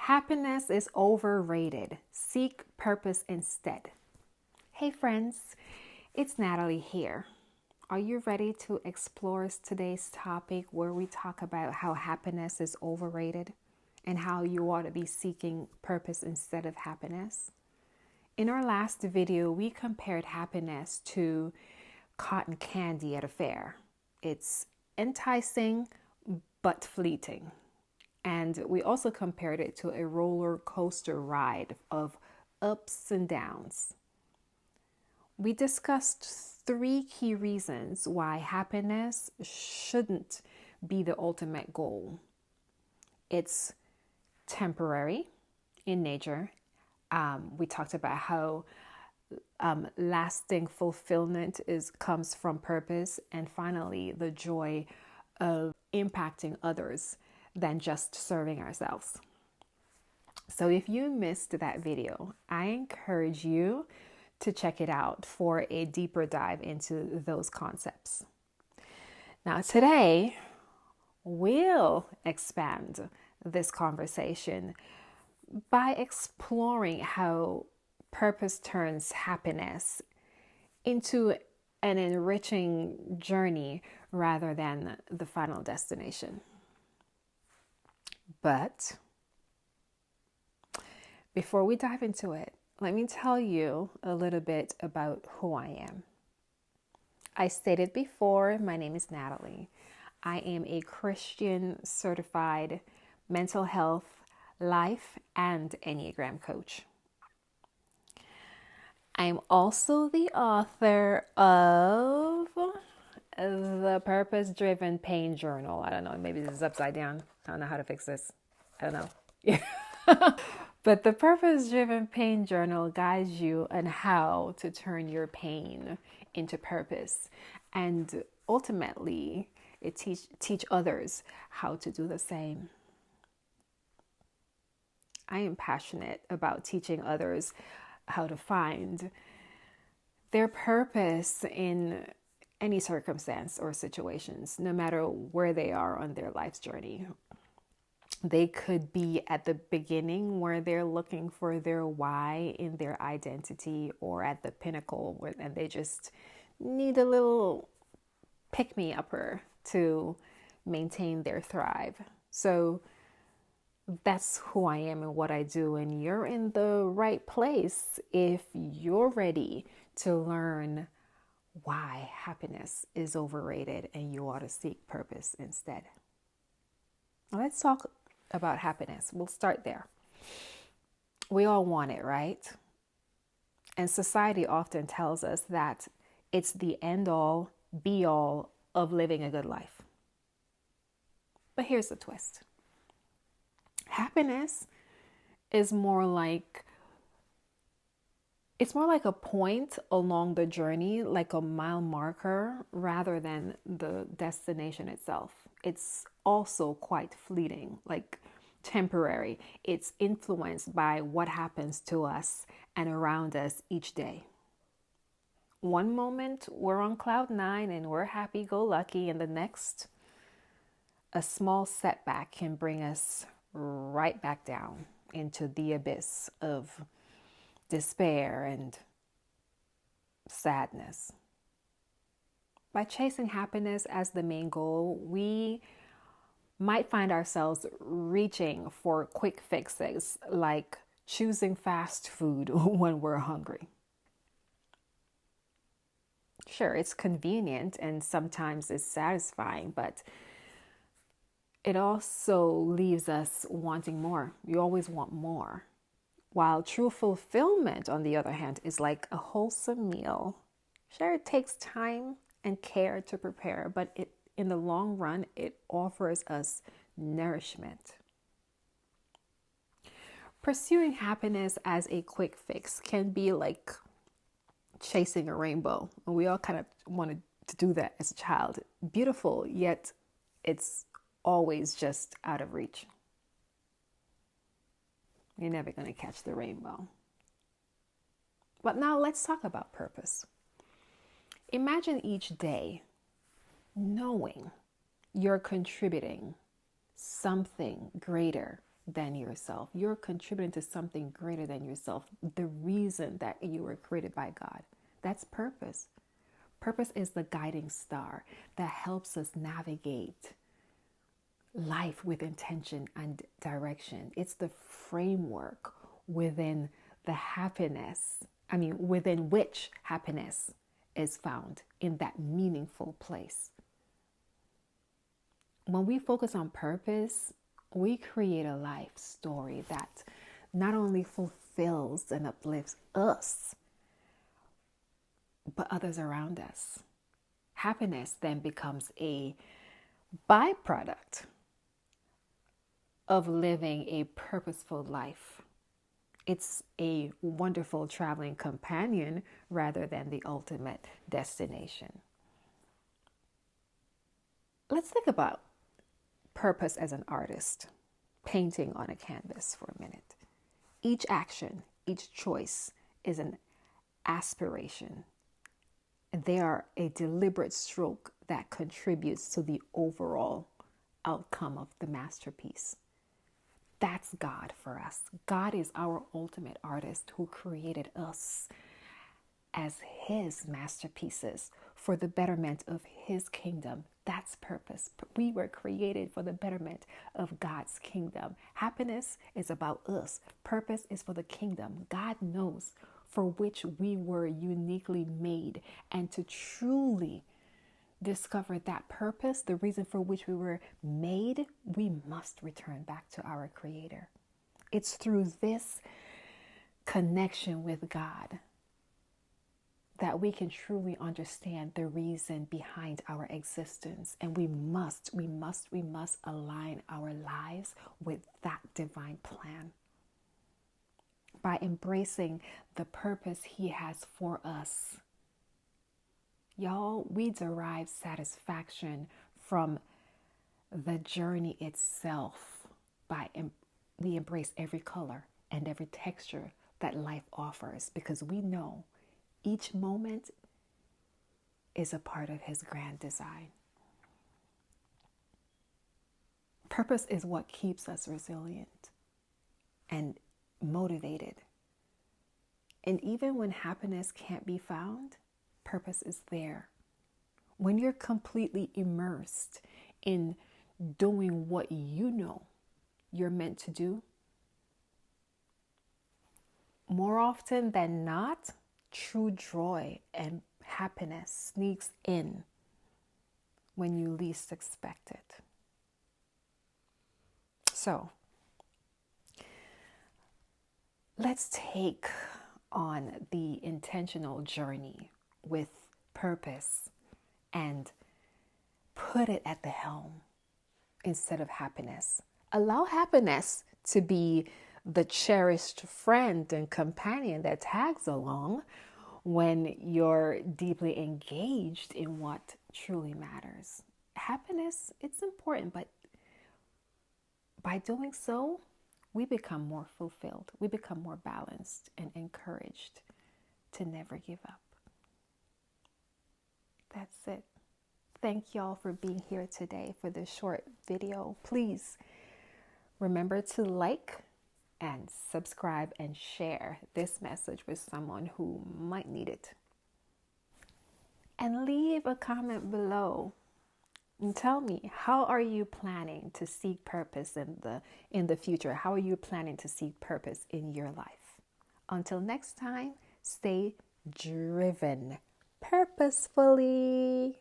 Happiness is overrated. Seek purpose instead. Hey friends, it's Natalie here. Are you ready to explore today's topic where we talk about how happiness is overrated and how you ought to be seeking purpose instead of happiness? In our last video, we compared happiness to cotton candy at a fair. It's enticing but fleeting. And we also compared it to a roller coaster ride of ups and downs. We discussed 3 key reasons why happiness shouldn't be the ultimate goal. It's temporary in nature. We talked about how lasting fulfillment comes from purpose, and finally, the joy of impacting others than just serving ourselves. So if you missed that video, I encourage you to check it out for a deeper dive into those concepts. Now today, we'll expand this conversation by exploring how purpose turns happiness into an enriching journey rather than the final destination. But before we dive into it, let me tell you a little bit about who I am. I stated before, my name is Natalie. I am a Christian certified mental health, life, and Enneagram coach. I'm also the author of the Purpose-Driven Pain Journal. I don't know, maybe this is upside down. I don't know how to fix this. I don't know. But the Purpose-Driven Pain Journal guides you on how to turn your pain into purpose. And ultimately, it teach others how to do the same. I am passionate about teaching others how to find their purpose in any circumstance or situations, no matter where they are on their life's journey. They could be at the beginning where they're looking for their why in their identity, or at the pinnacle and they just need a little pick-me-upper to maintain their thrive. So that's who I am and what I do, and you're in the right place if you're ready to learn why happiness is overrated and you ought to seek purpose instead. Now let's talk about happiness. We'll start there. We all want it, right? And society often tells us that it's the end all, be all of living a good life. But here's the twist. Happiness is more like a point along the journey, like a mile marker, rather than the destination itself. It's also quite fleeting, like temporary. It's influenced by what happens to us and around us each day. One moment we're on cloud 9 and we're happy-go-lucky, and the next, a small setback can bring us right back down into the abyss of despair and sadness. By chasing happiness as the main goal, we might find ourselves reaching for quick fixes, like choosing fast food when we're hungry. Sure, it's convenient and sometimes it's satisfying, but it also leaves us wanting more. You always want more. While true fulfillment, on the other hand, is like a wholesome meal. Sure, it takes time and care to prepare, but in the long run, it offers us nourishment. Pursuing happiness as a quick fix can be like chasing a rainbow. And we all kind of wanted to do that as a child. Beautiful, yet it's always just out of reach. You're never going to catch the rainbow. But now let's talk about purpose. Imagine each day knowing you're contributing something greater than yourself. You're contributing to something greater than yourself. The reason that you were created by God. That's purpose. Purpose is the guiding star that helps us navigate life with intention and direction. It's the framework within within which happiness is found, in that meaningful place. When we focus on purpose, we create a life story that not only fulfills and uplifts us, but others around us. Happiness then becomes a byproduct of living a purposeful life. It's a wonderful traveling companion rather than the ultimate destination. Let's think about purpose as an artist, painting on a canvas for a minute. Each action, each choice is an aspiration. They are a deliberate stroke that contributes to the overall outcome of the masterpiece. That's God for us. God is our ultimate artist who created us as his masterpieces for the betterment of his kingdom. That's purpose. We were created for the betterment of God's kingdom. Happiness is about us. Purpose is for the kingdom. God knows for which we were uniquely made. And to truly discover that purpose, the reason for which we were made, we must return back to our Creator. It's through this connection with God that we can truly understand the reason behind our existence. And we must align our lives with that divine plan. By embracing the purpose he has for us, y'all, we derive satisfaction from the journey itself. We embrace every color and every texture that life offers, because we know each moment is a part of his grand design. Purpose is what keeps us resilient and motivated. And even when happiness can't be found, purpose is there. When you're completely immersed in doing what you know you're meant to do, more often than not, true joy and happiness sneaks in when you least expect it. So, let's take on the intentional journey with purpose and put it at the helm instead of happiness. Allow happiness to be the cherished friend and companion that tags along when you're deeply engaged in what truly matters. Happiness, it's important, but by doing so, we become more fulfilled. We become more balanced and encouraged to never give up. That's it. Thank y'all for being here today for this short video. Please remember to like and subscribe and share this message with someone who might need it. And leave a comment below and tell me, how are you planning to seek purpose in the future? How are you planning to seek purpose in your life? Until next time, stay driven purposefully.